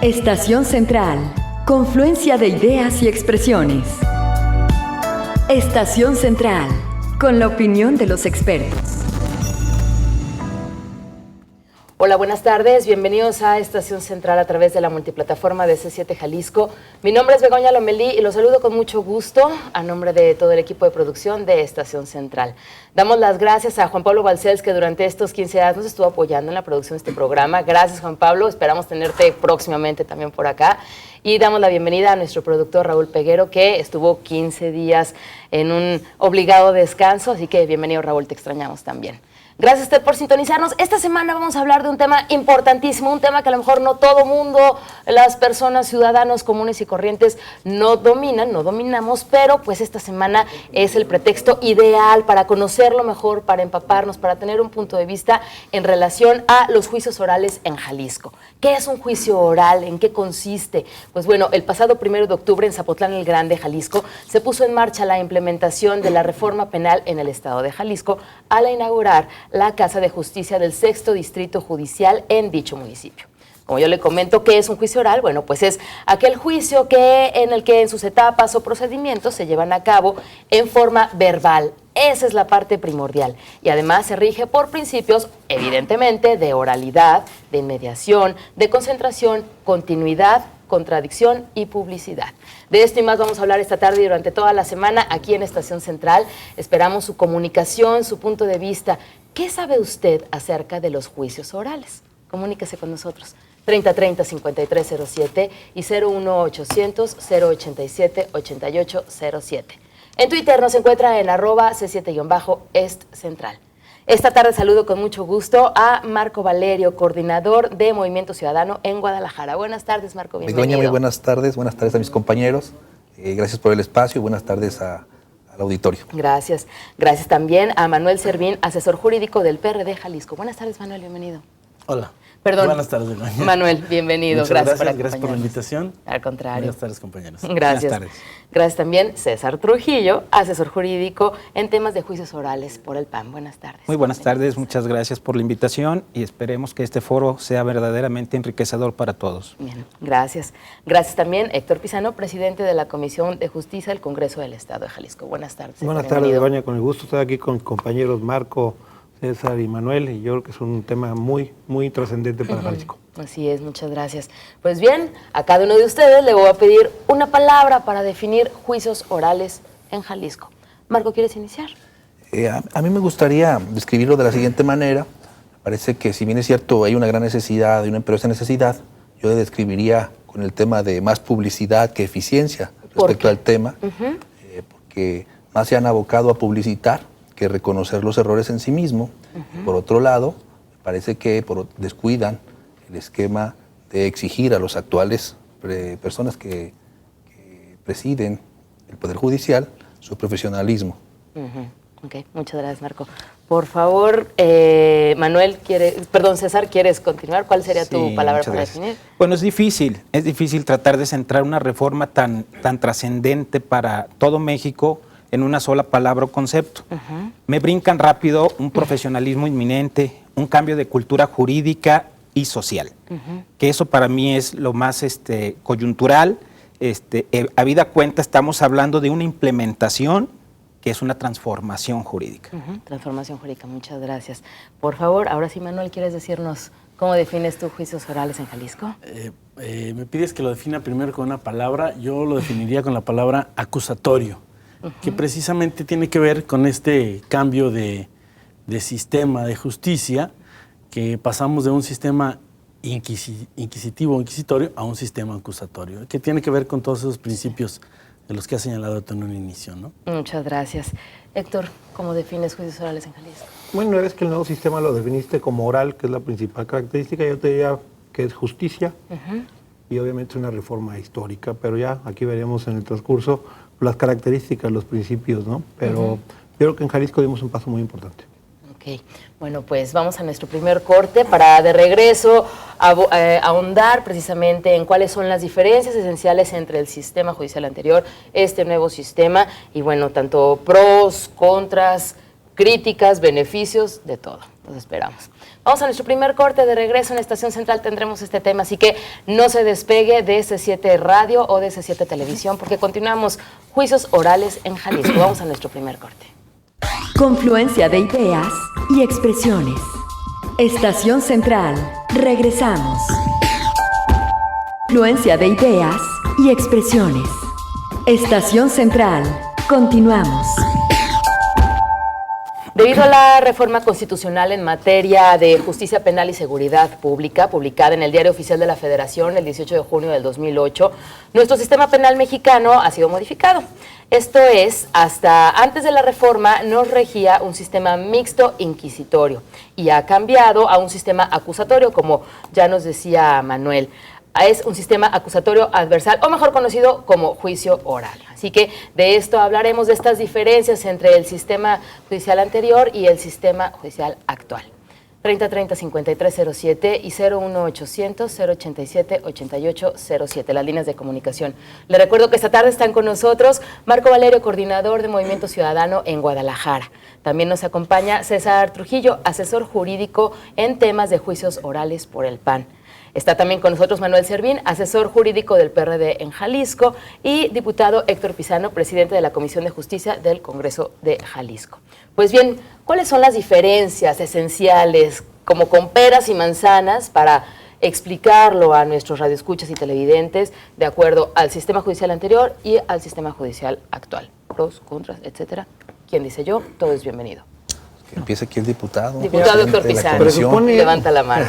Estación Central, confluencia de ideas y expresiones. Estación Central, con la opinión de los expertos. Hola, buenas tardes, bienvenidos a Estación Central a través de la multiplataforma de C7 Jalisco. Mi nombre es Begoña Lomelí y los saludo con mucho gusto a nombre de todo el equipo de producción de Estación Central. Damos las gracias a Juan Pablo Balcells, que durante estos 15 años nos estuvo apoyando en la producción de este programa. Gracias, Juan Pablo, esperamos tenerte próximamente también por acá. Y damos la bienvenida a nuestro productor Raúl Peguero, que estuvo 15 días en un obligado descanso, así que bienvenido, Raúl, te extrañamos también. Gracias a usted por sintonizarnos. Esta semana vamos a hablar de un tema importantísimo, un tema que a lo mejor no todo mundo, las personas, ciudadanos comunes y corrientes no dominamos, pero pues esta semana es el pretexto ideal para conocerlo mejor, para empaparnos, para tener un punto de vista en relación a los juicios orales en Jalisco. ¿Qué es un juicio oral? ¿En qué consiste? Pues bueno, el pasado 1 de octubre en Zapotlán el Grande, Jalisco, se puso en marcha la implementación de la reforma penal en el estado de Jalisco al inaugurar la Casa de Justicia del 6º Distrito Judicial en dicho municipio. Como yo le comento, ¿qué es un juicio oral? Bueno, pues es aquel juicio en el que en sus etapas o procedimientos se llevan a cabo en forma verbal. Esa es la parte primordial. Y además se rige por principios, evidentemente, de oralidad, de inmediación, de concentración, continuidad, contradicción y publicidad. De esto y más vamos a hablar esta tarde y durante toda la semana aquí en Estación Central. Esperamos su comunicación, su punto de vista. ¿Qué sabe usted acerca de los juicios orales? Comuníquese con nosotros. 3030-5307 y 01800-087-8807. En Twitter nos encuentra en @C7-EstCentral. Esta tarde saludo con mucho gusto a Marco Valerio, coordinador de Movimiento Ciudadano en Guadalajara. Buenas tardes, Marco, bienvenido. Begoña, muy buenas tardes a mis compañeros. Gracias por el espacio y buenas tardes al auditorio. Gracias. Gracias también a Manuel Servín, asesor jurídico del PRD Jalisco. Buenas tardes, Manuel, bienvenido. Hola. Perdón. Buenas tardes, Begoña. Manuel, bienvenido. Gracias por la invitación. Al contrario. Buenas tardes, compañeros. Gracias. Buenas tardes. Gracias también César Trujillo, asesor jurídico en temas de juicios orales por el PAN. Buenas tardes. Muy buenas tardes, muchas gracias por la invitación y esperemos que este foro sea verdaderamente enriquecedor para todos. Bien, gracias. Gracias también Héctor Pizano, presidente de la Comisión de Justicia del Congreso del Estado de Jalisco. Buenas tardes. Buenas tardes, Begoña, con el gusto estar aquí con compañeros Marco, César y Manuel, y yo creo que es un tema muy, muy trascendente para Jalisco. Así es, muchas gracias. Pues bien, a cada uno de ustedes le voy a pedir una palabra para definir juicios orales en Jalisco. Marco, ¿quieres iniciar? A mí me gustaría describirlo de la siguiente manera. Me parece que si bien es cierto hay una gran necesidad y una imperiosa necesidad, yo describiría con el tema de más publicidad que eficiencia respecto al tema, porque más se han abocado a publicitar que reconocer los errores en sí mismo. Por otro lado, me parece que descuidan el esquema de exigir a los actuales personas que presiden el Poder Judicial su profesionalismo. Ok, muchas gracias, Marco. Por favor, César, ¿quieres continuar? ¿Cuál sería tu palabra para definir? Bueno, es difícil tratar de centrar una reforma tan trascendente para todo México en una sola palabra o concepto. Me brincan rápido un profesionalismo inminente, un cambio de cultura jurídica y social, que eso para mí es lo más coyuntural. Habida cuenta, estamos hablando de una implementación que es una transformación jurídica. Transformación jurídica, muchas gracias. Por favor, ahora sí, Manuel, ¿quieres decirnos cómo defines tú juicios orales en Jalisco? Me pides que lo defina primero con una palabra. Yo lo definiría con la palabra acusatorio, que precisamente tiene que ver con este cambio de sistema de justicia, que pasamos de un sistema inquisitorio a un sistema acusatorio, que tiene que ver con todos esos principios de los que ha señalado tú en un inicio, ¿no? Muchas gracias. Héctor, ¿cómo defines juicios orales en Jalisco? Bueno, es que el nuevo sistema lo definiste como oral, que es la principal característica. Yo te diría que es justicia y obviamente una reforma histórica, pero ya aquí veremos en el transcurso las características, los principios, ¿no? Pero yo creo que en Jalisco dimos un paso muy importante. Ok, bueno, pues vamos a nuestro primer corte para de regreso ahondar precisamente en cuáles son las diferencias esenciales entre el sistema judicial anterior, este nuevo sistema, y bueno, tanto pros, contras, críticas, beneficios, de todo. Los esperamos. Vamos a nuestro primer corte. De regreso en Estación Central tendremos este tema, así que no se despegue de C7 Radio o de C7 Televisión, porque continuamos juicios orales en Jalisco. Vamos a nuestro primer corte. Confluencia de ideas y expresiones. Estación Central. Regresamos. Confluencia de ideas y expresiones. Estación Central. Continuamos. Debido a la reforma constitucional en materia de justicia penal y seguridad pública, publicada en el Diario Oficial de la Federación el 18 de junio del 2008, nuestro sistema penal mexicano ha sido modificado. Esto es, hasta antes de la reforma nos regía un sistema mixto inquisitorio y ha cambiado a un sistema acusatorio, como ya nos decía Manuel. Es un sistema acusatorio adversal, o mejor conocido como juicio oral. Así que de esto hablaremos, de estas diferencias entre el sistema judicial anterior y el sistema judicial actual. 3030-5307 y 01800-087-8807, las líneas de comunicación. Le recuerdo que esta tarde están con nosotros Marco Valerio, coordinador de Movimiento Ciudadano en Guadalajara. También nos acompaña César Trujillo, asesor jurídico en temas de juicios orales por el PAN. Está también con nosotros Manuel Servín, asesor jurídico del PRD en Jalisco, y diputado Héctor Pizano, presidente de la Comisión de Justicia del Congreso de Jalisco. Pues bien, ¿cuáles son las diferencias esenciales, como con peras y manzanas, para explicarlo a nuestros radioescuchas y televidentes de acuerdo al sistema judicial anterior y al sistema judicial actual? Pros, contras, etcétera. ¿Quién dice yo? Todo es bienvenido. Que empiece aquí el diputado. Diputado Héctor Pizano, levanta la mano.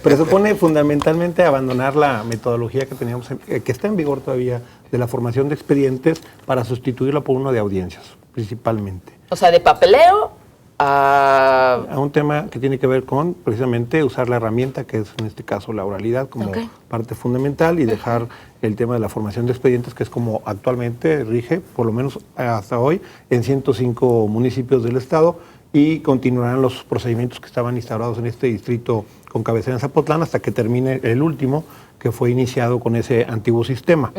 Presupone fundamentalmente abandonar la metodología que teníamos, que está en vigor todavía, de la formación de expedientes para sustituirla por uno de audiencias, principalmente. O sea, de papeleo a un tema que tiene que ver con, precisamente, usar la herramienta, que es en este caso la oralidad, como parte fundamental, y dejar el tema de la formación de expedientes, que es como actualmente rige, por lo menos hasta hoy, en 105 municipios del estado, y continuarán los procedimientos que estaban instaurados en este distrito con cabecera en Zapotlán hasta que termine el último, que fue iniciado con ese antiguo sistema.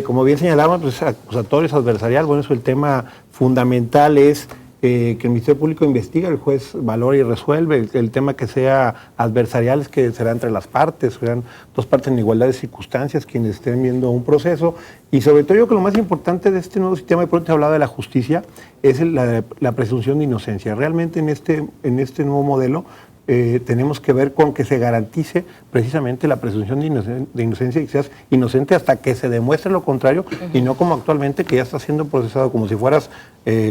Como bien señalaban, pues acusatorios, adversarial, bueno, eso el tema fundamental es que el Ministerio Público investiga, el juez valora y resuelve. El tema que sea adversarial es que será entre las partes, serán dos partes en igualdad de circunstancias quienes estén viendo un proceso. Y sobre todo yo creo que lo más importante de este nuevo sistema, y por eso hablaba de la justicia, es la presunción de inocencia. Realmente en este nuevo modelo tenemos que ver con que se garantice precisamente la presunción de inocencia, y que seas inocente hasta que se demuestre lo contrario, y no como actualmente, que ya estás siendo procesado como si fueras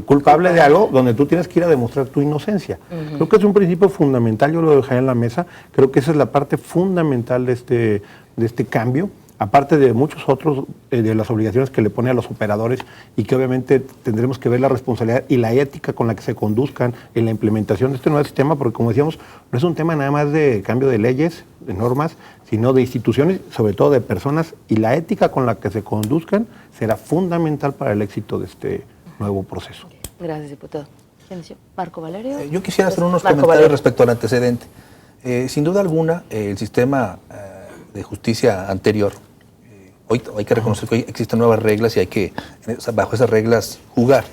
culpable de algo donde tú tienes que ir a demostrar tu inocencia. Creo que es un principio fundamental, yo lo dejaría en la mesa, creo que esa es la parte fundamental de este cambio, aparte de muchos otros, de las obligaciones que le pone a los operadores, y que obviamente tendremos que ver la responsabilidad y la ética con la que se conduzcan en la implementación de este nuevo sistema, porque como decíamos, no es un tema nada más de cambio de leyes, de normas, sino de instituciones, sobre todo de personas, y la ética con la que se conduzcan será fundamental para el éxito de este nuevo proceso. Gracias, diputado. ¿Quién dice? ¿Marco Valerio? Yo quisiera hacer unos Marco comentarios Valerio. respecto al antecedente. Sin duda alguna, el sistema de justicia anterior, hoy hay que reconocer que hoy existen nuevas reglas y hay que, bajo esas reglas, jugar.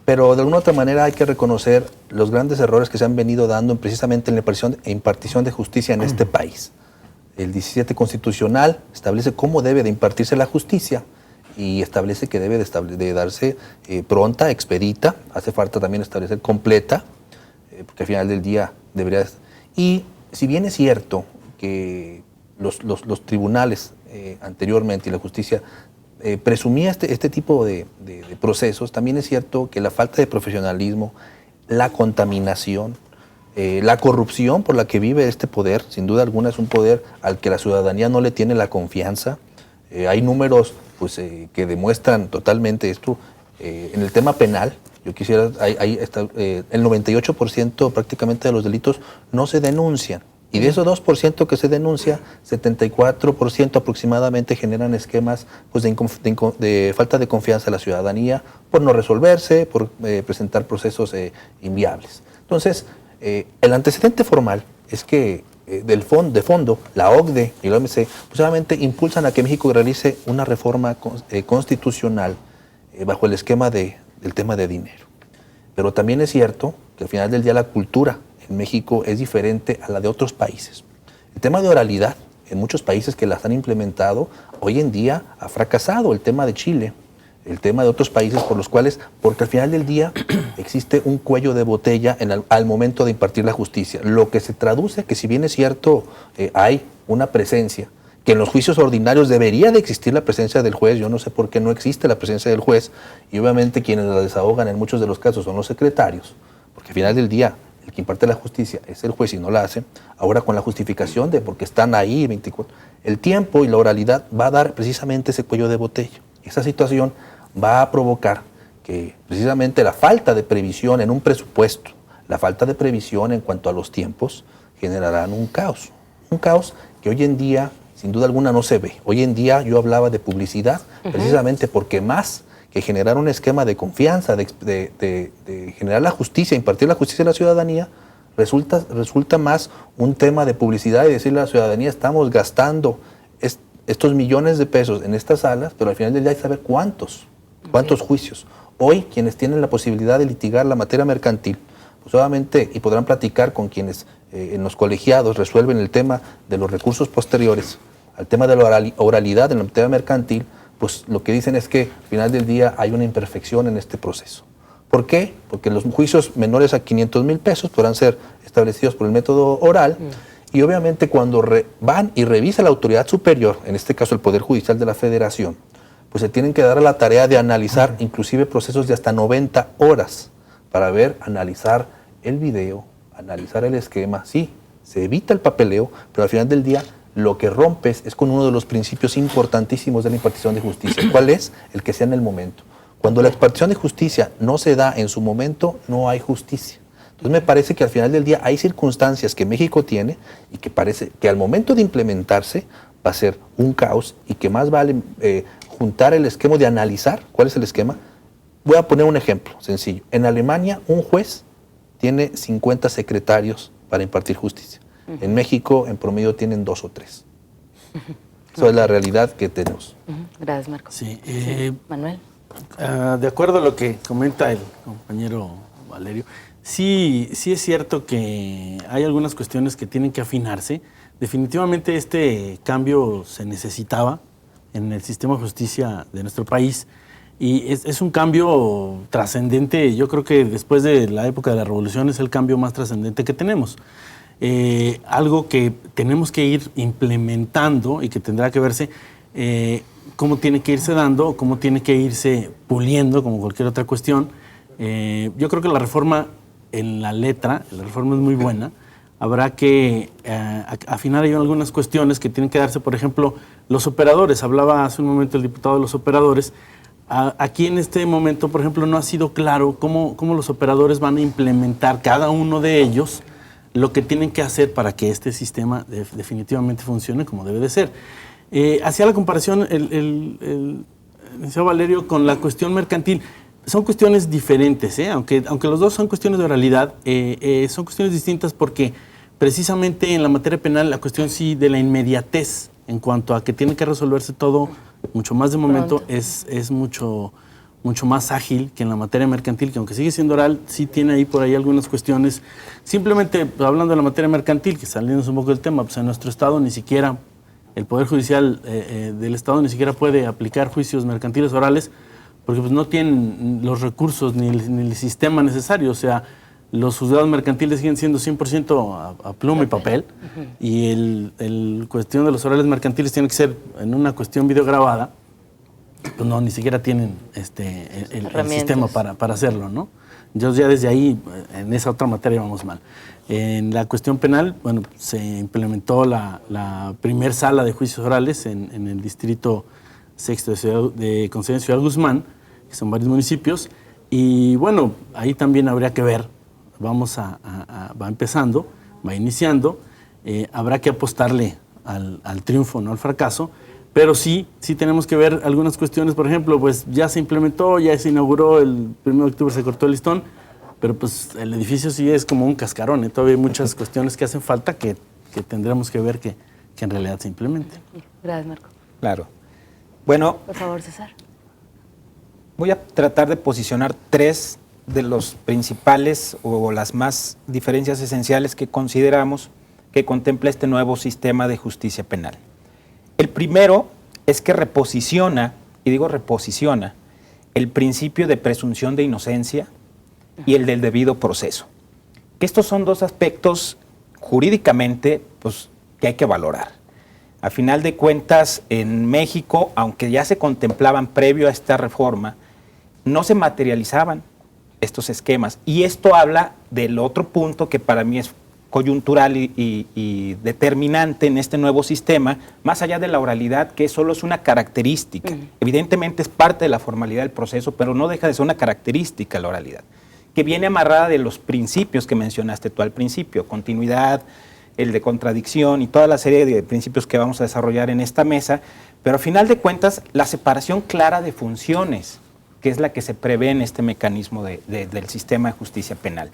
Pero de alguna otra manera hay que reconocer los grandes errores que se han venido dando precisamente en la impartición de justicia en este país. El 17 constitucional establece cómo debe de impartirse la justicia y establece que debe de darse pronta, expedita, hace falta también establecer completa, porque al final del día debería... Y si bien es cierto que los tribunales anteriormente y la justicia presumía este tipo de procesos, también es cierto que la falta de profesionalismo, la contaminación, la corrupción por la que vive este poder, sin duda alguna es un poder al que la ciudadanía no le tiene la confianza. Hay números pues, que demuestran totalmente esto. En el tema penal, yo quisiera, el 98% prácticamente de los delitos no se denuncian. Y de esos 2% que se denuncia, 74% aproximadamente generan esquemas pues, de falta de confianza a la ciudadanía por no resolverse, por presentar procesos inviables. Entonces, el antecedente formal es que de fondo, la OCDE y la OMC pues, obviamente impulsan a que México realice una reforma constitucional bajo el esquema del tema de dinero. Pero también es cierto que al final del día la cultura en México es diferente a la de otros países. El tema de oralidad, en muchos países que las han implementado, hoy en día ha fracasado. El tema de Chile, el tema de otros países por los cuales, porque al final del día existe un cuello de botella al momento de impartir la justicia. Lo que se traduce que si bien es cierto, hay una presencia, que en los juicios ordinarios debería de existir la presencia del juez, yo no sé por qué no existe la presencia del juez, y obviamente quienes la desahogan en muchos de los casos son los secretarios, porque al final del día el que imparte la justicia es el juez y no la hace. Ahora con la justificación de porque están ahí 24, el tiempo y la oralidad va a dar precisamente ese cuello de botella. Esa situación va a provocar que precisamente la falta de previsión en un presupuesto, la falta de previsión en cuanto a los tiempos, generarán un caos que hoy en día sin duda alguna no se ve. Hoy en día yo hablaba de publicidad precisamente porque más que generar un esquema de confianza, de generar la justicia, impartir la justicia a la ciudadanía, resulta más un tema de publicidad y decirle a la ciudadanía estamos gastando estos millones de pesos en estas salas, pero al final del día hay que saber cuántos juicios. Hoy quienes tienen la posibilidad de litigar la materia mercantil, pues obviamente, y podrán platicar con quienes en los colegiados resuelven el tema de los recursos posteriores, al tema de la oralidad en la materia mercantil, pues lo que dicen es que al final del día hay una imperfección en este proceso. ¿Por qué? Porque los juicios menores a 500,000 pesos podrán ser establecidos por el método oral y obviamente cuando van y revisa la autoridad superior, en este caso el Poder Judicial de la Federación, pues se tienen que dar a la tarea de analizar inclusive procesos de hasta 90 horas para analizar el video, analizar el esquema. Sí, se evita el papeleo, pero al final del día lo que rompes es con uno de los principios importantísimos de la impartición de justicia. ¿Cuál es? El que sea en el momento. Cuando la impartición de justicia no se da en su momento, no hay justicia. Entonces me parece que al final del día hay circunstancias que México tiene y que parece que al momento de implementarse va a ser un caos y que más vale juntar el esquema de analizar. ¿Cuál es el esquema? Voy a poner un ejemplo sencillo. En Alemania un juez tiene 50 secretarios para impartir justicia. En México, en promedio, tienen 2 o 3. Esa es la realidad que tenemos. Gracias, Marco. Sí, Manuel. De acuerdo a lo que comenta el compañero Valerio, sí es cierto que hay algunas cuestiones que tienen que afinarse. Definitivamente este cambio se necesitaba en el sistema de justicia de nuestro país y es un cambio trascendente. Yo creo que después de la época de la Revolución es el cambio más trascendente que tenemos. Algo que tenemos que ir implementando y que tendrá que verse cómo tiene que irse dando, cómo tiene que irse puliendo, como cualquier otra cuestión. Yo creo que la reforma en la letra, la reforma es muy buena. Habrá que afinar ahí algunas cuestiones que tienen que darse, por ejemplo, los operadores. Hablaba hace un momento el diputado de los operadores. Aquí en este momento, por ejemplo, no ha sido claro cómo los operadores van a implementar cada uno de ellos lo que tienen que hacer para que este sistema definitivamente funcione como debe de ser. Hacía la comparación el licenciado Valerio con la cuestión mercantil. Son cuestiones diferentes, aunque los dos son cuestiones de oralidad, son cuestiones distintas porque precisamente en la materia penal la cuestión sí de la inmediatez en cuanto a que tiene que resolverse todo mucho más de momento es mucho más ágil que en la materia mercantil, que aunque sigue siendo oral, sí tiene ahí por ahí algunas cuestiones. Simplemente hablando de la materia mercantil, que saliéndonos un poco del tema, pues en nuestro estado ni siquiera, el Poder Judicial del estado ni siquiera puede aplicar juicios mercantiles orales, porque pues no tienen los recursos ni el sistema necesario. O sea, los juzgados mercantiles siguen siendo 100% a pluma y papel, y el cuestión de los orales mercantiles tiene que ser en una cuestión videograbada. Pues no, ni siquiera tienen el sistema para hacerlo, ¿no? Entonces ya desde ahí, en esa otra materia vamos mal. En la cuestión penal, bueno, se implementó la primer sala de juicios orales en el distrito 6º de Concepción Ciudad Guzmán, que son varios municipios, y bueno, ahí también habría que ver, va empezando, va iniciando, habrá que apostarle al triunfo, no al fracaso. Pero sí tenemos que ver algunas cuestiones. Por ejemplo, pues ya se implementó, ya se inauguró, el 1 de octubre se cortó el listón, pero pues el edificio sí es como un cascarón. Todavía hay muchas cuestiones que hacen falta que tendremos que ver que en realidad se implementen. Gracias, Marco. Claro. Bueno, por favor, César. voy a tratar de posicionar 3 de los principales o las más diferencias esenciales que consideramos que contempla este nuevo sistema de justicia penal. El primero es que reposiciona, y digo reposiciona, el principio de presunción de inocencia y el del debido proceso. Que estos son dos aspectos jurídicamente pues, que hay que valorar. A final de cuentas, en México, aunque ya se contemplaban previo a esta reforma, no se materializaban estos esquemas. Y esto habla del otro punto que para mí es coyuntural y determinante en este nuevo sistema, más allá de la oralidad, que solo es una característica. Evidentemente es parte de la formalidad del proceso, pero no deja de ser una característica la oralidad, que viene amarrada de los principios que mencionaste tú al principio, continuidad, el de contradicción y toda la serie de principios que vamos a desarrollar en esta mesa, pero a final de cuentas la separación clara de funciones, que es la que se prevé en este mecanismo del sistema de justicia penal.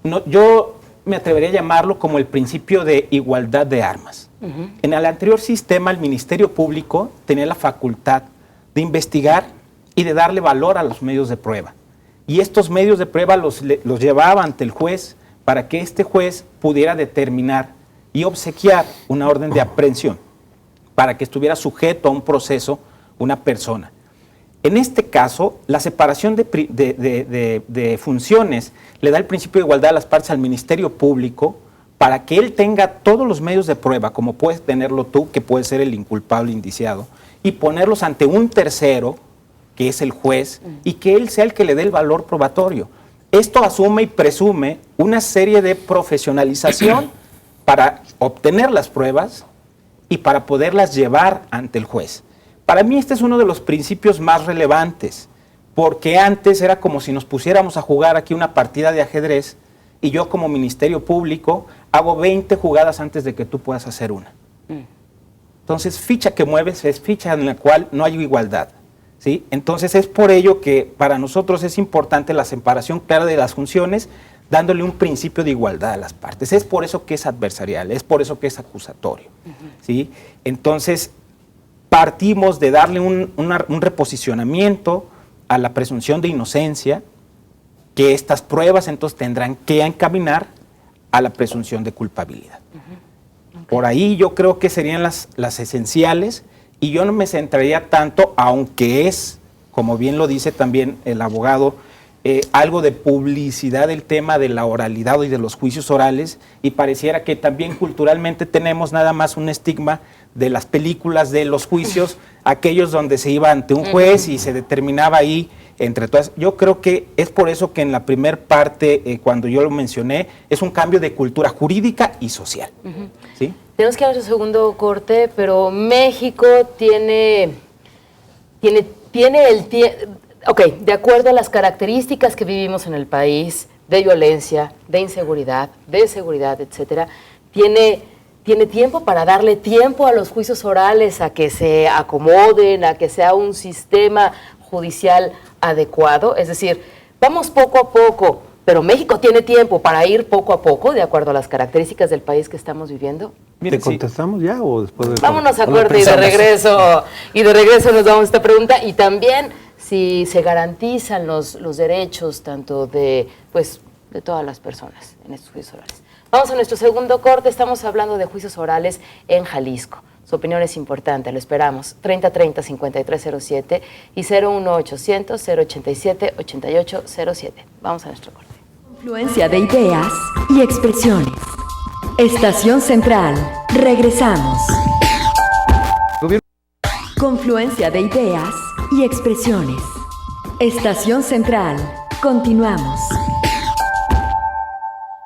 No, yo me atrevería a llamarlo como el principio de igualdad de armas. En el anterior sistema el Ministerio Público tenía la facultad de investigar y de darle valor a los medios de prueba. Y estos medios de prueba los llevaba ante el juez para que este juez pudiera determinar y obsequiar una orden de aprehensión para que estuviera sujeto a un proceso una persona. En este caso, la separación de funciones le da el principio de igualdad a las partes al Ministerio Público para que él tenga todos los medios de prueba, como puedes tenerlo tú, que puede ser el inculpable indiciado, y ponerlos ante un tercero, que es el juez, y que él sea el que le dé el valor probatorio. Esto asume y presume una serie de profesionalización para obtener las pruebas y para poderlas llevar ante el juez. Para mí este es uno de los principios más relevantes, porque antes era como si nos pusiéramos a jugar aquí una partida de ajedrez y yo como Ministerio Público hago 20 jugadas antes de que tú puedas hacer una. Entonces, ficha que mueves es ficha en la cual no hay igualdad, ¿sí? Entonces, es por ello que para nosotros es importante la separación clara de las funciones, dándole un principio de igualdad a las partes. Es por eso que es adversarial, es por eso que es acusatorio, ¿sí? Entonces, partimos de darle un reposicionamiento a la presunción de inocencia, que estas pruebas entonces tendrán que encaminar a la presunción de culpabilidad. Por ahí yo creo que serían las esenciales, y yo no me centraría tanto, aunque es, como bien lo dice también el abogado, algo de publicidad del tema de la oralidad y de los juicios orales, y pareciera que también culturalmente tenemos nada más un estigma de las películas de los juicios, aquellos donde se iba ante un juez y se determinaba ahí entre todas. Yo creo que es por eso que en la primer parte, cuando yo lo mencioné, es un cambio de cultura jurídica y social. ¿Sí? Tenemos que ir a nuestro segundo corte, pero México tiene el tiempo. Ok, de acuerdo a las características que vivimos en el país, de violencia, de inseguridad, de seguridad, etcétera, tiene tiempo para darle tiempo a los juicios orales, a que se acomoden, a que sea un sistema judicial adecuado. Es decir, vamos poco a poco, pero México tiene tiempo para ir poco a poco, de acuerdo a las características del país que estamos viviendo. ¿Te contestamos ya o después de Vámonos a corte y de regreso nos damos esta pregunta, y también si se garantizan los derechos tanto de todas las personas en estos juicios orales. Vamos a nuestro segundo corte, estamos hablando de juicios orales en Jalisco. Su opinión es importante, lo esperamos. 3030-5307 y 01800-087-8807. Vamos a nuestro corte. Confluencia de ideas y expresiones. Estación Central. Regresamos. Confluencia de ideas y expresiones. Estación Central. Continuamos.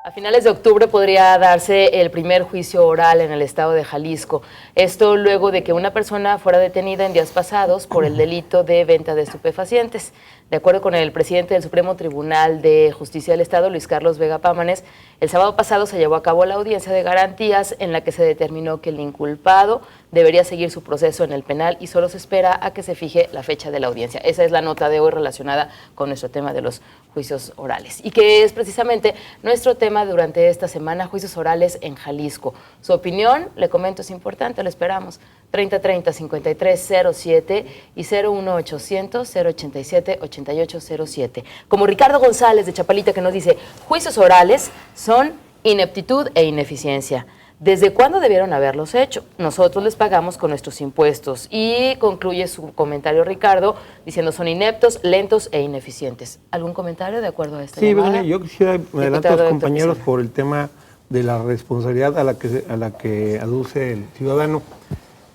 A finales de octubre podría darse el primer juicio oral en el estado de Jalisco. Esto luego de que una persona fuera detenida en días pasados por el delito de venta de estupefacientes. De acuerdo con el presidente del Supremo Tribunal de Justicia del Estado, Luis Carlos Vega Pámanes, el sábado pasado se llevó a cabo la audiencia de garantías en la que se determinó que el inculpado debería seguir su proceso en el penal y solo se espera a que se fije la fecha de la audiencia. Esa es la nota de hoy relacionada con nuestro tema de los juicios orales y que es precisamente nuestro tema durante esta semana, juicios orales en Jalisco. Su opinión, le comento, es importante, lo esperamos. 3030-5307 y 01800-087-8807. 8807. Como Ricardo González de Chapalita, que nos dice, juicios orales son ineptitud e ineficiencia. ¿Desde cuándo debieron haberlos hecho? Nosotros les pagamos con nuestros impuestos. Y concluye su comentario Ricardo diciendo son ineptos, lentos e ineficientes. ¿Algún comentario de acuerdo a esta llamada? Begoña, yo quisiera me adelanto a Diputado los Héctor compañeros Pizarro. por el tema de la responsabilidad a la que aduce el ciudadano.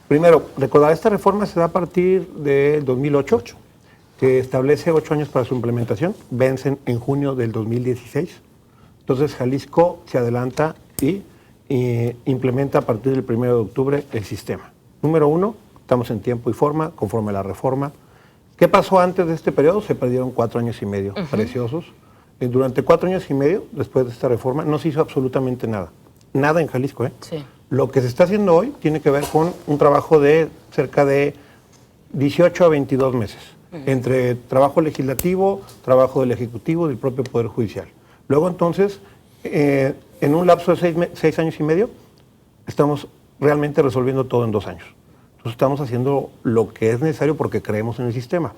Primero, recordar, esta reforma se da a partir del 2008, que establece 8 años para su implementación, vencen en junio del 2016. Entonces, Jalisco se adelanta y implementa a partir del 1 de octubre el sistema. Número 1, estamos en tiempo y forma, conforme a la reforma. ¿Qué pasó antes de este periodo? Se perdieron 4 años y medio preciosos. Durante 4 años y medio, después de esta reforma, no se hizo absolutamente nada. Nada en Jalisco, ¿eh? Sí. Lo que se está haciendo hoy tiene que ver con un trabajo de cerca de 18 a 22 meses, entre trabajo legislativo, trabajo del Ejecutivo y del propio Poder Judicial. Luego, entonces, en un lapso de 6 años y medio, estamos realmente resolviendo todo en 2 años. Entonces, estamos haciendo lo que es necesario porque creemos en el sistema.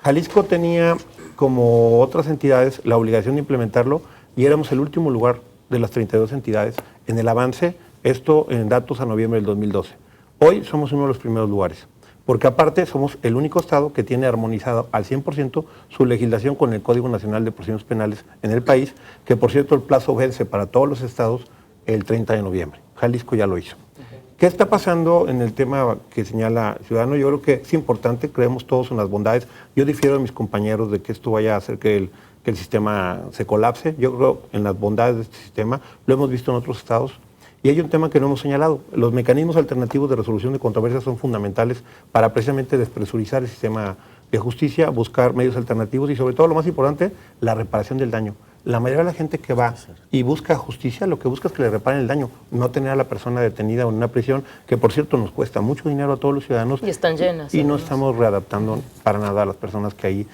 Jalisco tenía, como otras entidades, la obligación de implementarlo y éramos el último lugar de las 32 entidades en el avance, esto en datos a noviembre del 2012. Hoy somos uno de los primeros lugares, porque aparte somos el único estado que tiene armonizado al 100% su legislación con el Código Nacional de Procedimientos Penales en el país, que por cierto el plazo vence para todos los estados el 30 de noviembre. Jalisco ya lo hizo. ¿Qué está pasando en el tema que señala el ciudadano? Yo creo que es importante, creemos todos en las bondades. Yo difiero de mis compañeros de que esto vaya a hacer que el sistema se colapse. Yo creo en las bondades de este sistema, lo hemos visto en otros estados. Y hay un tema que no hemos señalado. Los mecanismos alternativos de resolución de controversias son fundamentales para precisamente despresurizar el sistema de justicia, buscar medios alternativos y sobre todo, lo más importante, la reparación del daño. La mayoría de la gente que va y busca justicia, lo que busca es que le reparen el daño, no tener a la persona detenida o en una prisión, que por cierto nos cuesta mucho dinero a todos los ciudadanos. Y están llenas. Y no estamos readaptando para nada a las personas que ahí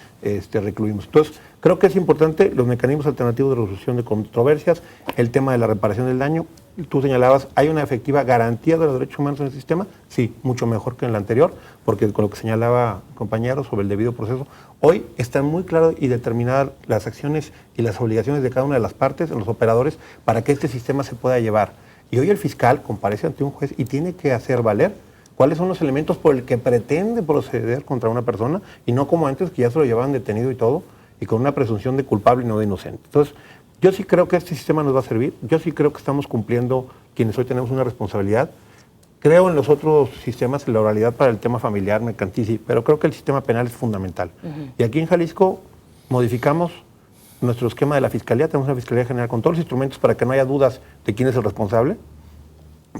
recluimos. Entonces, creo que es importante los mecanismos alternativos de resolución de controversias, el tema de la reparación del daño. Tú señalabas, ¿hay una efectiva garantía de los derechos humanos en el sistema? Sí, mucho mejor que en el anterior, porque con lo que señalaba compañero sobre el debido proceso, hoy están muy claras y determinadas las acciones y las obligaciones de cada una de las partes, en los operadores, para que este sistema se pueda llevar. Y hoy el fiscal comparece ante un juez y tiene que hacer valer cuáles son los elementos por el que pretende proceder contra una persona, y no como antes, que ya se lo llevaban detenido y todo, y con una presunción de culpable y no de inocente. Entonces, yo sí creo que este sistema nos va a servir, yo sí creo que estamos cumpliendo quienes hoy tenemos una responsabilidad. Creo en los otros sistemas, en la oralidad para el tema familiar, mercantil, pero creo que el sistema penal es fundamental. Y aquí en Jalisco modificamos nuestro esquema de la Fiscalía, tenemos una Fiscalía General con todos los instrumentos para que no haya dudas de quién es el responsable.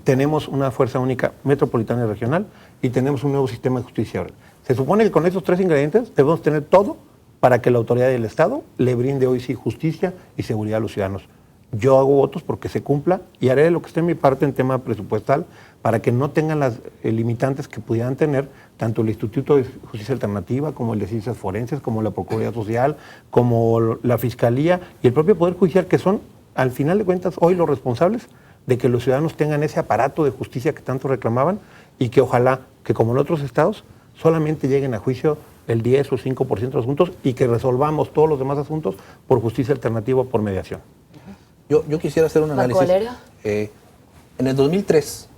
Tenemos una fuerza única metropolitana y regional y tenemos un nuevo sistema de justicia. Se supone que con esos 3 ingredientes debemos tener todo para que la autoridad del Estado le brinde hoy sí justicia y seguridad a los ciudadanos. Yo hago votos porque se cumpla y haré lo que esté en mi parte en tema presupuestal para que no tengan las limitantes que pudieran tener tanto el Instituto de Justicia Alternativa como el de Ciencias Forenses, como la Procuraduría Social, como la Fiscalía y el propio Poder Judicial, que son, al final de cuentas, hoy los responsables de que los ciudadanos tengan ese aparato de justicia que tanto reclamaban y que ojalá que, como en otros estados, solamente lleguen a juicio el 10 o 5% de los asuntos y que resolvamos todos los demás asuntos por justicia alternativa o por mediación. Yo quisiera hacer un Marco análisis. Valerio. En el 2003,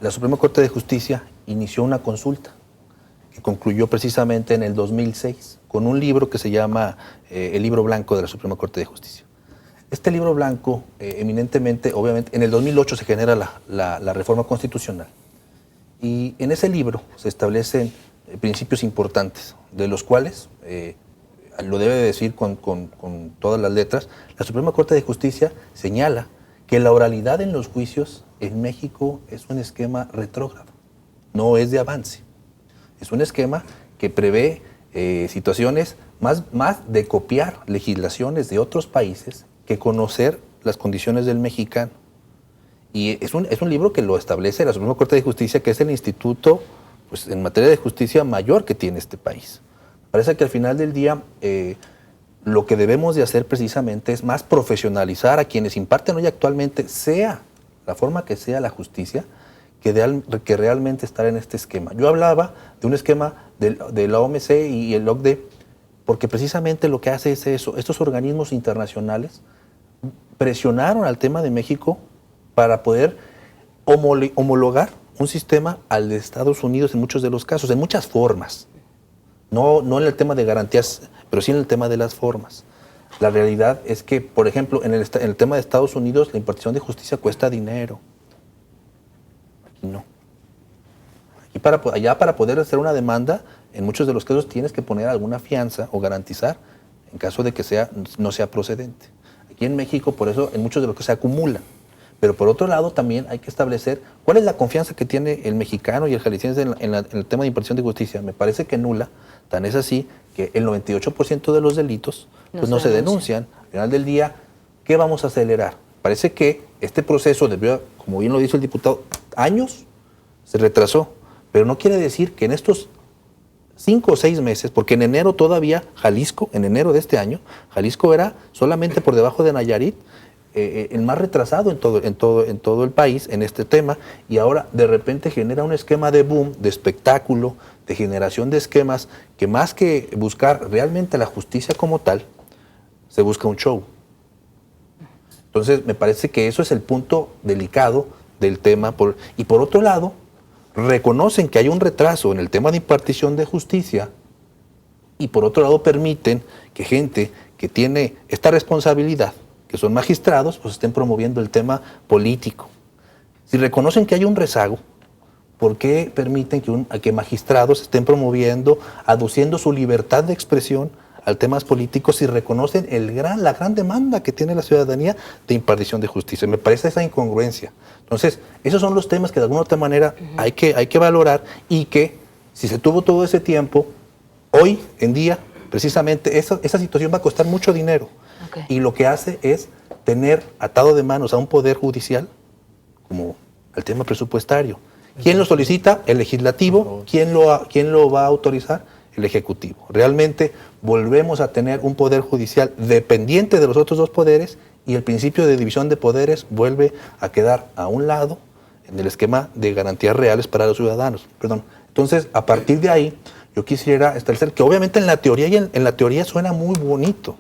la Suprema Corte de Justicia inició una consulta que concluyó precisamente en el 2006 con un libro que se llama el Libro Blanco de la Suprema Corte de Justicia. Este libro blanco, eminentemente, obviamente, en el 2008 se genera la reforma constitucional y en ese libro se establecen principios importantes, de los cuales, lo debe decir con todas las letras, la Suprema Corte de Justicia señala que la oralidad en los juicios en México es un esquema retrógrado, no es de avance. Es un esquema que prevé situaciones más de copiar legislaciones de otros países que conocer las condiciones del mexicano. Y es un libro que lo establece la Suprema Corte de Justicia, que es el instituto pues, en materia de justicia mayor que tiene este país. Parece que al final del día lo que debemos de hacer precisamente es más profesionalizar a quienes imparten hoy actualmente, sea la forma que sea la justicia, que realmente estar en este esquema. Yo hablaba de un esquema de la OMC y el OCDE porque precisamente lo que hace es eso. Estos organismos internacionales presionaron al tema de México para poder homologar un sistema al de Estados Unidos en muchos de los casos, en muchas formas. No en el tema de garantías, pero sí en el tema de las formas. La realidad es que, por ejemplo, en el tema de Estados Unidos, la impartición de justicia cuesta dinero. Aquí no. Aquí allá para poder hacer una demanda, en muchos de los casos tienes que poner alguna fianza o garantizar en caso de que no sea procedente. Aquí en México, por eso, en muchos de los que se acumulan. Pero por otro lado, también hay que establecer cuál es la confianza que tiene el mexicano y el jalisciense en el tema de impartición de justicia. Me parece que nula. Tan es así que el 98% de los delitos pues no se denuncian. Al final del día, ¿qué vamos a acelerar? Parece que este proceso debió, como bien lo dice el diputado, años se retrasó. Pero no quiere decir que en estos 5 o 6 meses, porque en enero todavía Jalisco, en enero de este año, Jalisco era solamente por debajo de Nayarit el más retrasado en todo el país en este tema, y ahora de repente genera un esquema de boom, de espectáculo, de generación de esquemas, que más que buscar realmente la justicia como tal, se busca un show. Entonces me parece que eso es el punto delicado del tema, y por otro lado, reconocen que hay un retraso en el tema de impartición de justicia, y por otro lado permiten que gente que tiene esta responsabilidad, que son magistrados, pues estén promoviendo el tema político. Si reconocen que hay un rezago, ¿por qué permiten que magistrados estén promoviendo, aduciendo su libertad de expresión al temas políticos, si reconocen la gran demanda que tiene la ciudadanía de impartición de justicia? Me parece esa incongruencia. Entonces, esos son los temas que de alguna otra manera hay que valorar, y que si se tuvo todo ese tiempo, hoy en día, precisamente esa situación va a costar mucho dinero. Okay. Y lo que hace es tener atado de manos a un poder judicial, como el tema presupuestario. ¿Quién lo solicita? El legislativo. ¿Quién lo va a autorizar? El ejecutivo. Realmente volvemos a tener un poder judicial dependiente de los otros dos poderes, y el principio de división de poderes vuelve a quedar a un lado en el esquema de garantías reales para los ciudadanos. Entonces, a partir de ahí, yo quisiera establecer que obviamente en la teoría suena muy bonito.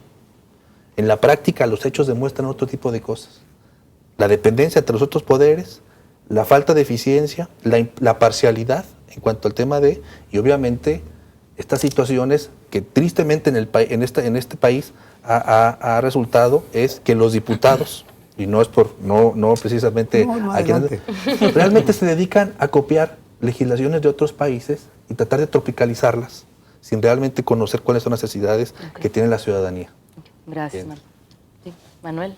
En la práctica, los hechos demuestran otro tipo de cosas. La dependencia entre los otros poderes, la falta de eficiencia, la parcialidad en cuanto al tema y obviamente estas situaciones que tristemente en este país ha resultado es que los diputados, y no es no precisamente a quienes realmente se dedican a copiar legislaciones de otros países y tratar de tropicalizarlas sin realmente conocer cuáles son las necesidades que tiene la ciudadanía. Gracias, sí. Manuel.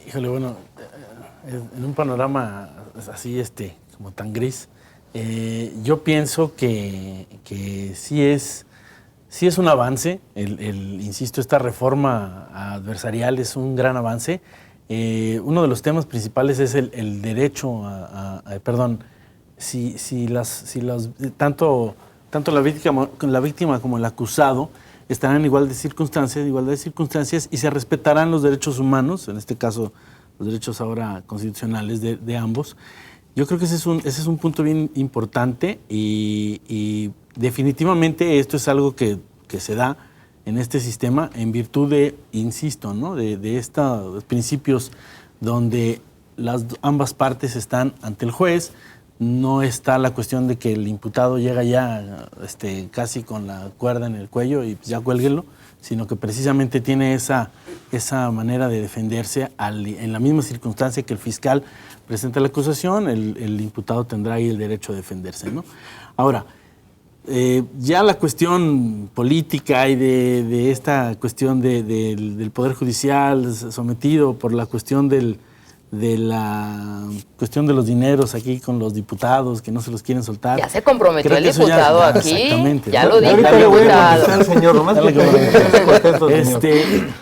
Híjole, bueno, en un panorama así, como tan gris, yo pienso que sí es un avance. Insisto, esta reforma adversarial es un gran avance. Uno de los temas principales es el derecho tanto la víctima como el acusado estarán en igualdad de circunstancias, y se respetarán los derechos humanos, en este caso los derechos ahora constitucionales de ambos. Yo creo que ese es un punto bien importante, y definitivamente esto es algo que se da en este sistema en virtud de, insisto, ¿no? de estos principios donde ambas partes están ante el juez. No está la cuestión de que el imputado llega ya casi con la cuerda en el cuello y ya cuélguelo, sino que precisamente tiene esa manera de defenderse en la misma circunstancia que el fiscal presenta la acusación, el imputado tendrá ahí el derecho a defenderse, ¿no? Ahora, ya la cuestión política y de esta cuestión del Poder Judicial sometido por la cuestión de los dineros aquí con los diputados que no se los quieren soltar. Ya se comprometió el diputado aquí. Exactamente. Ya lo dijo el diputado. Señor, nomás yo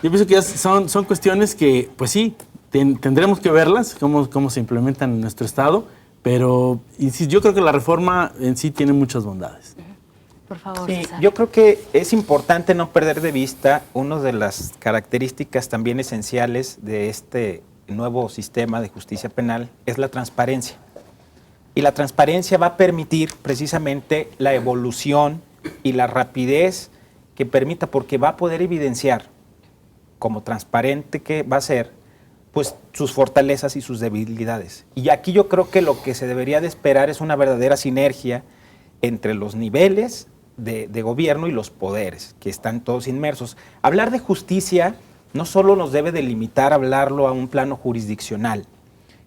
pienso que ya son cuestiones que, pues sí, tendremos que verlas, cómo se implementan en nuestro estado, pero yo creo que la reforma en sí tiene muchas bondades. Por favor, sí, César. yo creo que es importante no perder de vista una de las características también esenciales de este nuevo sistema de justicia penal, es la transparencia. Y la transparencia va a permitir precisamente la evolución y la rapidez que permita, porque va a poder evidenciar, como transparente que va a ser, pues sus fortalezas y sus debilidades. Y aquí yo creo que lo que se debería de esperar es una verdadera sinergia entre los niveles de gobierno y los poderes, que están todos inmersos. Hablar de justicia no solo nos debe de limitar a hablarlo a un plano jurisdiccional.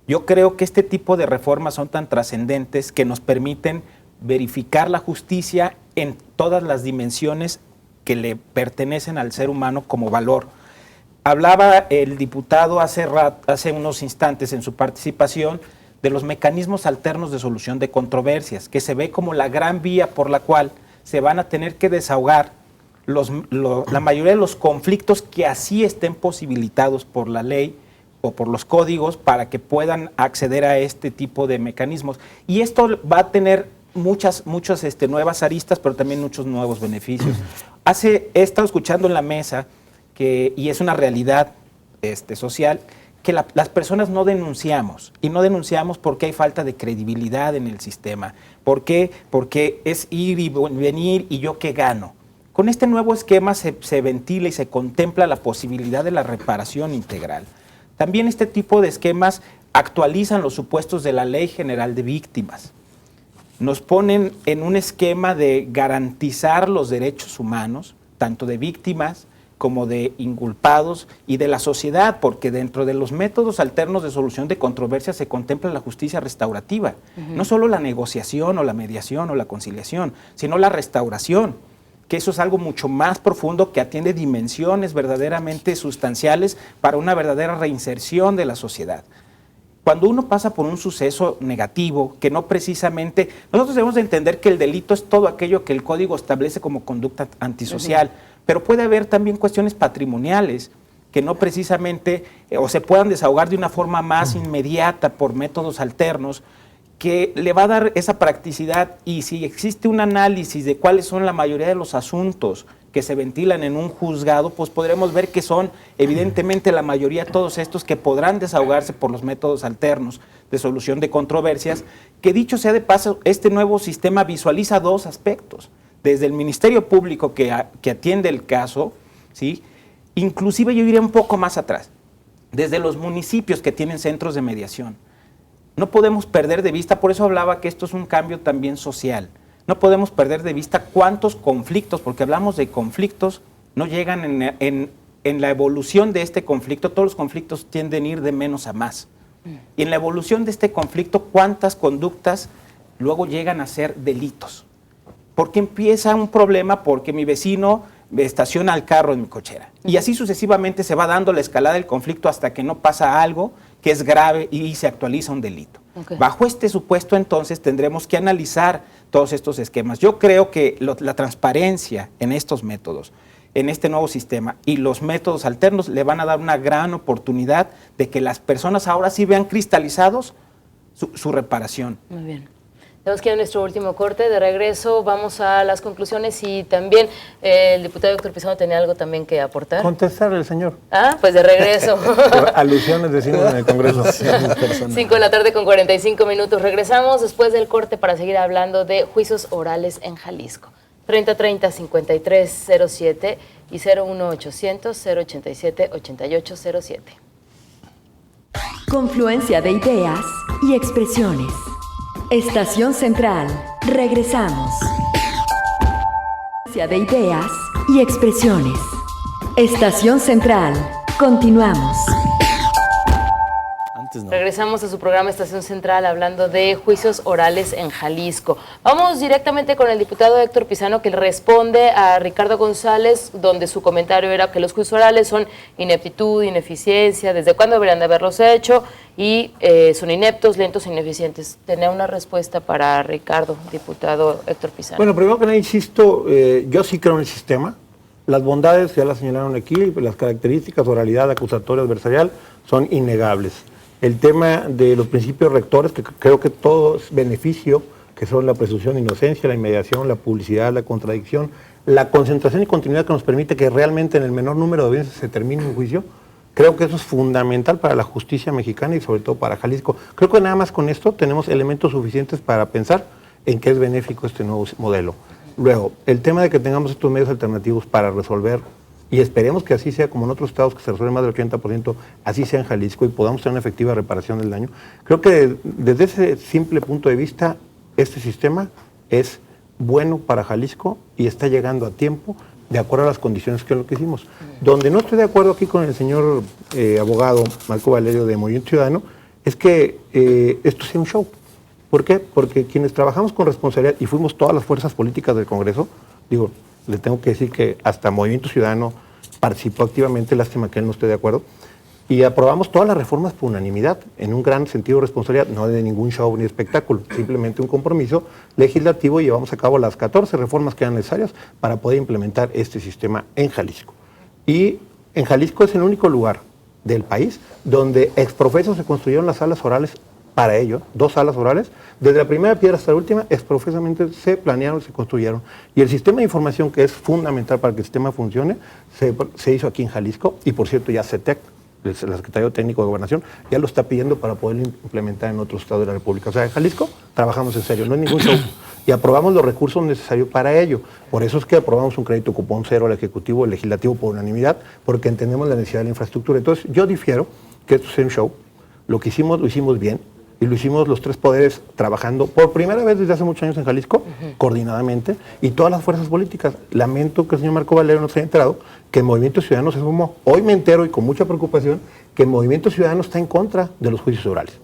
Yo creo que este tipo de reformas son tan trascendentes que nos permiten verificar la justicia en todas las dimensiones que le pertenecen al ser humano como valor. Hablaba el diputado hace unos instantes en su participación de los mecanismos alternos de solución de controversias, que se ve como la gran vía por la cual se van a tener que desahogar la mayoría de los conflictos que así estén posibilitados por la ley o por los códigos para que puedan acceder a este tipo de mecanismos. Y esto va a tener muchas nuevas aristas, pero también muchos nuevos beneficios. He estado escuchando en la mesa, y es una realidad social, que las personas no denunciamos, y no denunciamos porque hay falta de credibilidad en el sistema. ¿Por qué? Porque es ir y venir y yo qué gano. Con este nuevo esquema se ventila y se contempla la posibilidad de la reparación integral. También este tipo de esquemas actualizan los supuestos de la Ley General de Víctimas. Nos ponen en un esquema de garantizar los derechos humanos, tanto de víctimas como de inculpados y de la sociedad, porque dentro de los métodos alternos de solución de controversias se contempla la justicia restaurativa. No solo la negociación o la mediación o la conciliación, sino la restauración, que eso es algo mucho más profundo que atiende dimensiones verdaderamente sustanciales para una verdadera reinserción de la sociedad. Cuando uno pasa por un suceso negativo, que no precisamente, nosotros debemos de entender que el delito es todo aquello que el código establece como conducta antisocial, pero puede haber también cuestiones patrimoniales que no precisamente, o se puedan desahogar de una forma más inmediata por métodos alternos, que le va a dar esa practicidad. Y si existe un análisis de cuáles son la mayoría de los asuntos que se ventilan en un juzgado, pues podremos ver que son evidentemente la mayoría todos estos que podrán desahogarse por los métodos alternos de solución de controversias, que dicho sea de paso, este nuevo sistema visualiza dos aspectos. Desde el Ministerio Público que atiende el caso, ¿sí? Inclusive yo iría un poco más atrás, desde los municipios que tienen centros de mediación. No podemos perder de vista, por eso hablaba que esto es un cambio también social, no podemos perder de vista cuántos conflictos, porque hablamos de conflictos, no llegan en la evolución de este conflicto, todos los conflictos tienden a ir de menos a más. Y en la evolución de este conflicto, cuántas conductas luego llegan a ser delitos. Porque empieza un problema porque mi vecino estaciona el carro en mi cochera. Y así sucesivamente se va dando la escalada del conflicto hasta que no pasa algo que es grave y se actualiza un delito. Bajo este supuesto, entonces, tendremos que analizar todos estos esquemas. Yo creo que la transparencia en estos métodos, en este nuevo sistema y los métodos alternos le van a dar una gran oportunidad de que las personas ahora sí vean cristalizados su reparación. Muy bien. Tenemos que ir a nuestro último corte. De regreso vamos a las conclusiones y también el diputado Héctor Pizano tenía algo también que aportar. Contestarle al señor. Ah, pues de regreso. Alusiones decimos en el Congreso. 5 de la tarde con 45 minutos. Regresamos después del corte para seguir hablando de juicios orales en Jalisco. 3030-5307 y 01800-087-8807. Confluencia de ideas y expresiones. Estación Central. Regresamos. Confluencia de ideas y expresiones. Estación Central. Continuamos. Regresamos a su programa Estación Central hablando de juicios orales en Jalisco. Vamos directamente con el diputado Héctor Pizano, que responde a Ricardo González, donde su comentario era que los juicios orales son ineptitud, ineficiencia, desde cuándo deberían de haberlos hecho y son ineptos, lentos e ineficientes. Tenía una respuesta para Ricardo, diputado Héctor Pizano. Bueno, primero que nada, insisto, yo sí creo en el sistema. Las bondades, ya las señalaron aquí, las características, oralidad, acusatoria, adversarial, son innegables. El tema de los principios rectores, que creo que todo es beneficio, que son la presunción de inocencia, la inmediación, la publicidad, la contradicción, la concentración y continuidad que nos permite que realmente en el menor número de audiencias se termine un juicio, creo que eso es fundamental para la justicia mexicana y sobre todo para Jalisco. Creo que nada más con esto tenemos elementos suficientes para pensar en qué es benéfico este nuevo modelo. Luego, el tema de que tengamos estos medios alternativos para resolver, y esperemos que así sea como en otros estados que se resuelve más del 80%, así sea en Jalisco y podamos tener una efectiva reparación del daño. Creo que desde ese simple punto de vista, este sistema es bueno para Jalisco y está llegando a tiempo de acuerdo a las condiciones que es lo que hicimos. Donde no estoy de acuerdo aquí con el señor abogado Marco Valerio de Movimiento Ciudadano es que esto sea un show. ¿Por qué? Porque quienes trabajamos con responsabilidad y fuimos todas las fuerzas políticas del Congreso, digo, le tengo que decir que hasta Movimiento Ciudadano participó activamente, lástima que él no esté de acuerdo, y aprobamos todas las reformas por unanimidad, en un gran sentido de responsabilidad, no de ningún show ni espectáculo, simplemente un compromiso legislativo y llevamos a cabo las 14 reformas que eran necesarias para poder implementar este sistema en Jalisco. Y en Jalisco es el único lugar del país donde exprofeso se construyeron las salas orales para ello, 2 salas orales, desde la primera piedra hasta la última, exprofesamente se planearon, se construyeron. Y el sistema de información, que es fundamental para que el sistema funcione, se hizo aquí en Jalisco, y por cierto ya CETEC, el Secretario Técnico de Gobernación, ya lo está pidiendo para poder implementar en otros estados de la República. O sea, en Jalisco trabajamos en serio, no es ningún show. Y aprobamos los recursos necesarios para ello. Por eso es que aprobamos un crédito cupón cero al Ejecutivo, al Legislativo por unanimidad, porque entendemos la necesidad de la infraestructura. Entonces, yo difiero que esto sea un show. Lo que hicimos, lo hicimos bien. Y lo hicimos los 3 poderes trabajando por primera vez desde hace muchos años en Jalisco, coordinadamente, y todas las fuerzas políticas. Lamento que el señor Marco Valero no se haya enterado que el Movimiento Ciudadano se sumó. Hoy me entero, y con mucha preocupación, que el Movimiento Ciudadano está en contra de los juicios orales.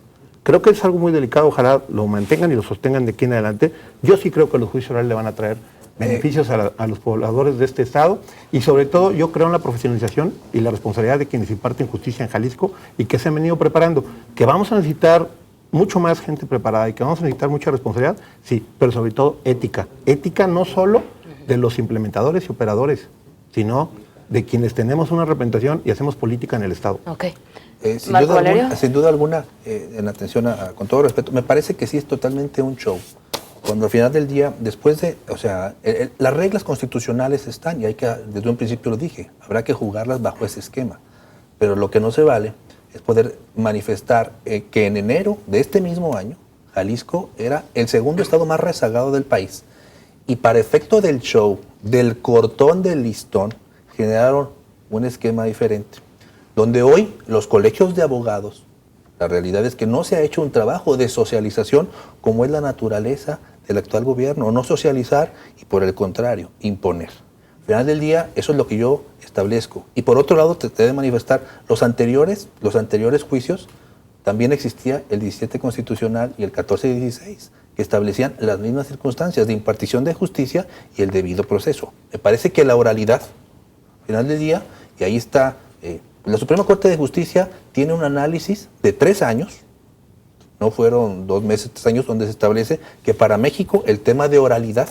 Creo que es algo muy delicado, ojalá lo mantengan y lo sostengan de aquí en adelante. Yo sí creo que los juicios orales le van a traer beneficios a los pobladores de este estado, y sobre todo yo creo en la profesionalización y la responsabilidad de quienes imparten justicia en Jalisco y que se han venido preparando. Que vamos a necesitar mucho más gente preparada y que vamos a necesitar mucha responsabilidad, sí, pero sobre todo ética. Ética no solo de los implementadores y operadores, sino de quienes tenemos una representación y hacemos política en el Estado. Ok. Sin duda alguna, en atención con todo respeto, me parece que sí es totalmente un show. Cuando al final del día, después de, o sea, las reglas constitucionales están, y hay que, desde un principio lo dije, habrá que jugarlas bajo ese esquema. Pero lo que no se vale es poder manifestar que en enero de este mismo año, Jalisco era el segundo estado más rezagado del país. Y para efecto del show, del cortón del listón, generaron un esquema diferente. Donde hoy los colegios de abogados, la realidad es que no se ha hecho un trabajo de socialización como es la naturaleza del actual gobierno. No socializar y por el contrario, imponer. Al final del día, eso es lo que yo establezco. Y por otro lado, te debe manifestar los anteriores juicios, también existía el 17 constitucional y el 14 y 16, que establecían las mismas circunstancias de impartición de justicia y el debido proceso. Me parece que la oralidad, al final del día, y ahí está, la Suprema Corte de Justicia tiene un análisis de 3 años, no fueron 2 meses, 3 años, donde se establece que para México el tema de oralidad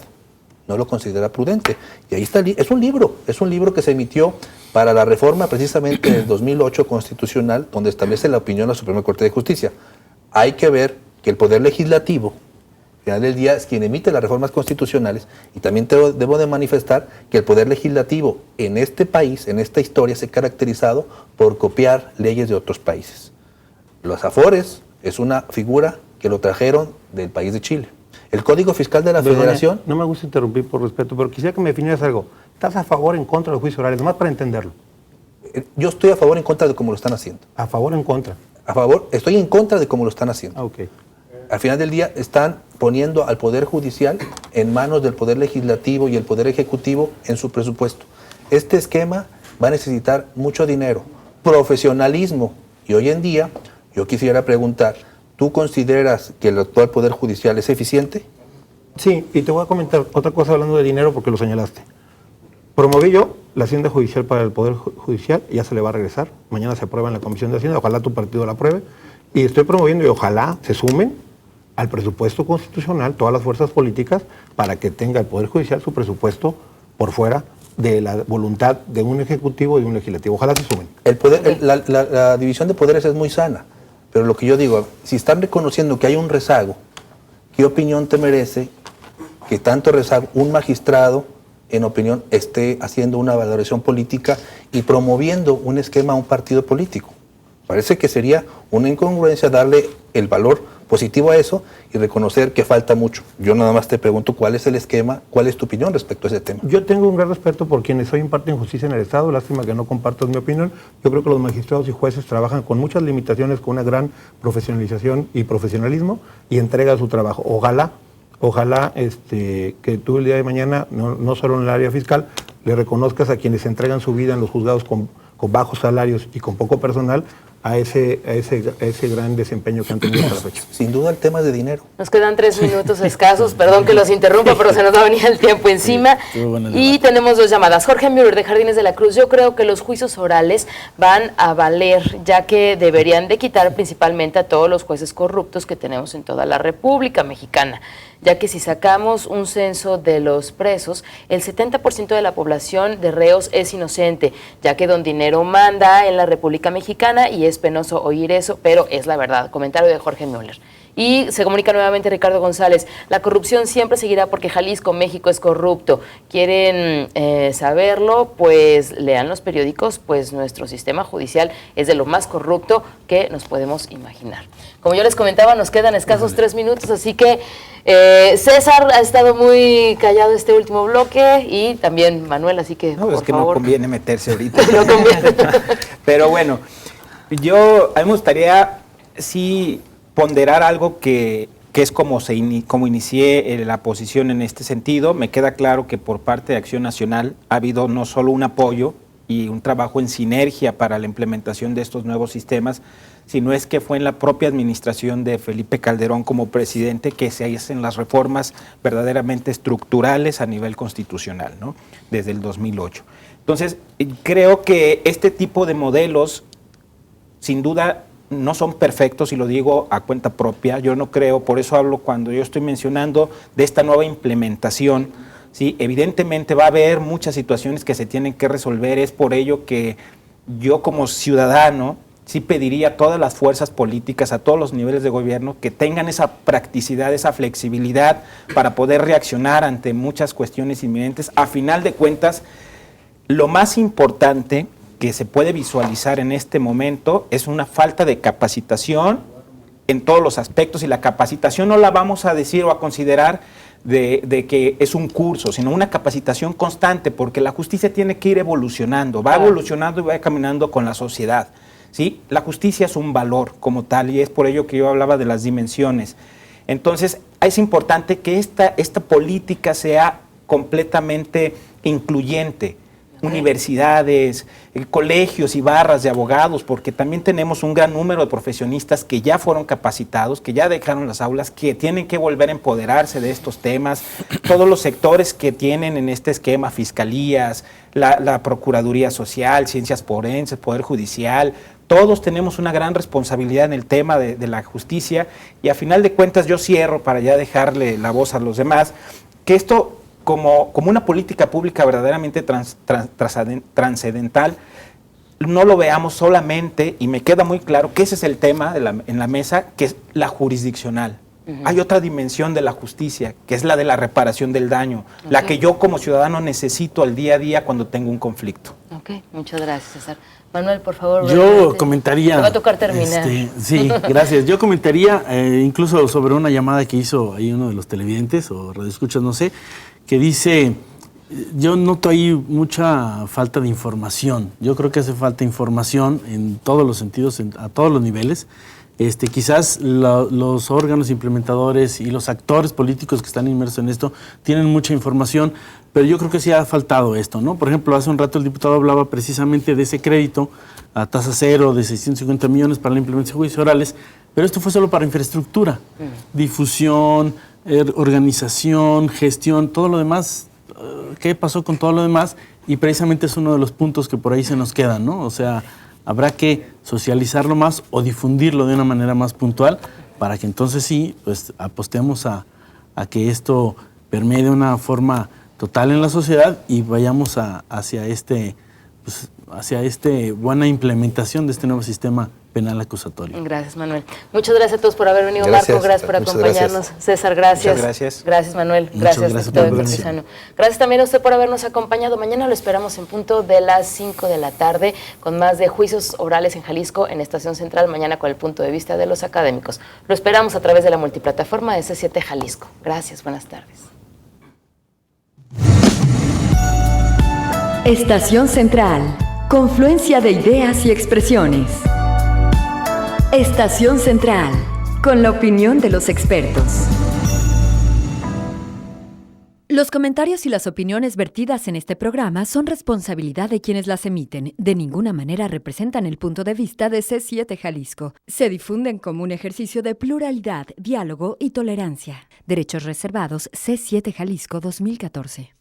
no lo considera prudente. Y ahí está, es un libro que se emitió para la reforma precisamente del 2008 constitucional, donde establece la opinión de la Suprema Corte de Justicia. Hay que ver que el Poder Legislativo, al final del día, es quien emite las reformas constitucionales, y también debo de manifestar que el Poder Legislativo en este país, en esta historia, se ha caracterizado por copiar leyes de otros países. Los afores es una figura que lo trajeron del país de Chile. El Código Fiscal de la Federación... No me gusta interrumpir por respeto, pero quisiera que me definieras algo. ¿Estás a favor o en contra de los juicios orales? Nomás para entenderlo. Yo estoy a favor o en contra de cómo lo están haciendo. ¿A favor o en contra? A favor, estoy en contra de cómo lo están haciendo. Ok. Al final del día están poniendo al Poder Judicial en manos del Poder Legislativo y el Poder Ejecutivo en su presupuesto. Este esquema va a necesitar mucho dinero, profesionalismo, y hoy en día yo quisiera preguntar, ¿tú consideras que el actual Poder Judicial es eficiente? Sí, y te voy a comentar otra cosa hablando de dinero porque lo señalaste. Promoví yo la Hacienda Judicial para el Poder Judicial, ya se le va a regresar. Mañana se aprueba en la Comisión de Hacienda, ojalá tu partido la apruebe. Y estoy promoviendo y ojalá se sumen al presupuesto constitucional todas las fuerzas políticas para que tenga el Poder Judicial su presupuesto por fuera de la voluntad de un Ejecutivo y de un Legislativo. Ojalá se sumen. La división de poderes es muy sana, pero lo que yo digo, si están reconociendo que hay un rezago, ¿qué opinión te merece que tanto rezago un magistrado, en opinión, esté haciendo una valoración política y promoviendo un esquema a un partido político? Parece que sería una incongruencia darle el valor positivo a eso y reconocer que falta mucho. Yo nada más te pregunto cuál es el esquema, cuál es tu opinión respecto a ese tema. Yo tengo un gran respeto por quienes hoy imparten justicia en el Estado, lástima que no compartas mi opinión. Yo creo que los magistrados y jueces trabajan con muchas limitaciones, con una gran profesionalización y profesionalismo y entrega su trabajo. Ojalá que tú el día de mañana, no solo en el área fiscal, le reconozcas a quienes entregan su vida en los juzgados con bajos salarios y con poco personal a ese gran desempeño que han tenido hasta la fecha. Sin duda el tema es de dinero. Nos quedan 3 minutos escasos, perdón que los interrumpa, pero se nos va a venir el tiempo encima. Y tenemos 2 llamadas. Jorge Müller, de Jardines de la Cruz. Yo creo que los juicios orales van a valer, ya que deberían de quitar principalmente a todos los jueces corruptos que tenemos en toda la República Mexicana, ya que si sacamos un censo de los presos, el 70% de la población de reos es inocente, ya que don dinero manda en la República Mexicana y es penoso oír eso, pero es la verdad. Comentario de Jorge Müller. Y se comunica nuevamente Ricardo González. La corrupción siempre seguirá porque Jalisco, México es corrupto. ¿Quieren saberlo? Pues lean los periódicos, pues nuestro sistema judicial es de lo más corrupto que nos podemos imaginar. Como yo les comentaba, nos quedan escasos 3 minutos, así que César ha estado muy callado este último bloque y también Manuel, así que no, es que favor. No conviene meterse ahorita. No conviene. Pero bueno, a mí me gustaría sí ponderar algo que es como inicié la posición en este sentido. Me queda claro que por parte de Acción Nacional ha habido no solo un apoyo y un trabajo en sinergia para la implementación de estos nuevos sistemas, sino es que fue en la propia administración de Felipe Calderón como presidente que se hacen las reformas verdaderamente estructurales a nivel constitucional, ¿no? Desde el 2008. Entonces, creo que este tipo de modelos, sin duda, no son perfectos, y lo digo a cuenta propia. Yo no creo, por eso hablo cuando yo estoy mencionando de esta nueva implementación, ¿sí? Evidentemente va a haber muchas situaciones que se tienen que resolver. Es por ello que yo como ciudadano sí pediría a todas las fuerzas políticas, a todos los niveles de gobierno, que tengan esa practicidad, esa flexibilidad para poder reaccionar ante muchas cuestiones inminentes. A final de cuentas, lo más importante que se puede visualizar en este momento es una falta de capacitación en todos los aspectos, y la capacitación no la vamos a decir o a considerar de que es un curso, sino una capacitación constante, porque la justicia tiene que ir evolucionando, va evolucionando y va caminando con la sociedad, ¿sí? La justicia es un valor como tal, y es por ello que yo hablaba de las dimensiones. Entonces, es importante que esta política sea completamente incluyente. Universidades, colegios y barras de abogados, porque también tenemos un gran número de profesionistas que ya fueron capacitados, que ya dejaron las aulas, que tienen que volver a empoderarse de estos temas. Todos los sectores que tienen en este esquema, fiscalías, la Procuraduría Social, Ciencias Forenses, Poder Judicial, todos tenemos una gran responsabilidad en el tema de la justicia, y a final de cuentas yo cierro para ya dejarle la voz a los demás, que esto como una política pública verdaderamente trascendental, no lo veamos solamente, y me queda muy claro que ese es el tema en la mesa, que es la jurisdiccional. Hay otra dimensión de la justicia, que es la de la reparación del daño, la que yo como ciudadano necesito al día a día cuando tengo un conflicto. Ok, muchas gracias, César. Manuel, por favor. Yo comentaría... Te va a tocar terminar. Sí, gracias. Yo comentaría incluso sobre una llamada que hizo ahí uno de los televidentes o radioescuchas, no sé, que dice, yo noto ahí mucha falta de información. Yo creo que hace falta información en todos los sentidos, a todos los niveles. Quizás los órganos implementadores y los actores políticos que están inmersos en esto tienen mucha información, pero yo creo que sí ha faltado esto, ¿no? Por ejemplo, hace un rato el diputado hablaba precisamente de ese crédito a tasa cero de 650 millones para la implementación de juicios orales, pero esto fue solo para infraestructura, difusión, organización, gestión, todo lo demás. ¿Qué pasó con todo lo demás? Y precisamente es uno de los puntos que por ahí se nos quedan, ¿no? O sea, habrá que socializarlo más o difundirlo de una manera más puntual para que entonces sí, pues apostemos a que esto permee de una forma total en la sociedad y vayamos hacia buena implementación de este nuevo sistema penal acusatorio. Gracias, Manuel. Muchas gracias a todos por haber venido. Gracias. Marco, gracias por Muchas acompañarnos. César, gracias. Muchas gracias. Gracias, Manuel. Muchas Gracias, gracias Tito por la Campuzano. Gracias también a usted por habernos acompañado. Mañana lo esperamos en punto de las 5 de la tarde con más de juicios orales en Jalisco en Estación Central, mañana con el punto de vista de los académicos. Lo esperamos a través de la multiplataforma de C7 Jalisco. Gracias, buenas tardes. Estación Central. Confluencia de ideas y expresiones. Estación Central. Con la opinión de los expertos. Los comentarios y las opiniones vertidas en este programa son responsabilidad de quienes las emiten. De ninguna manera representan el punto de vista de C7 Jalisco. Se difunden como un ejercicio de pluralidad, diálogo y tolerancia. Derechos reservados C7 Jalisco 2014.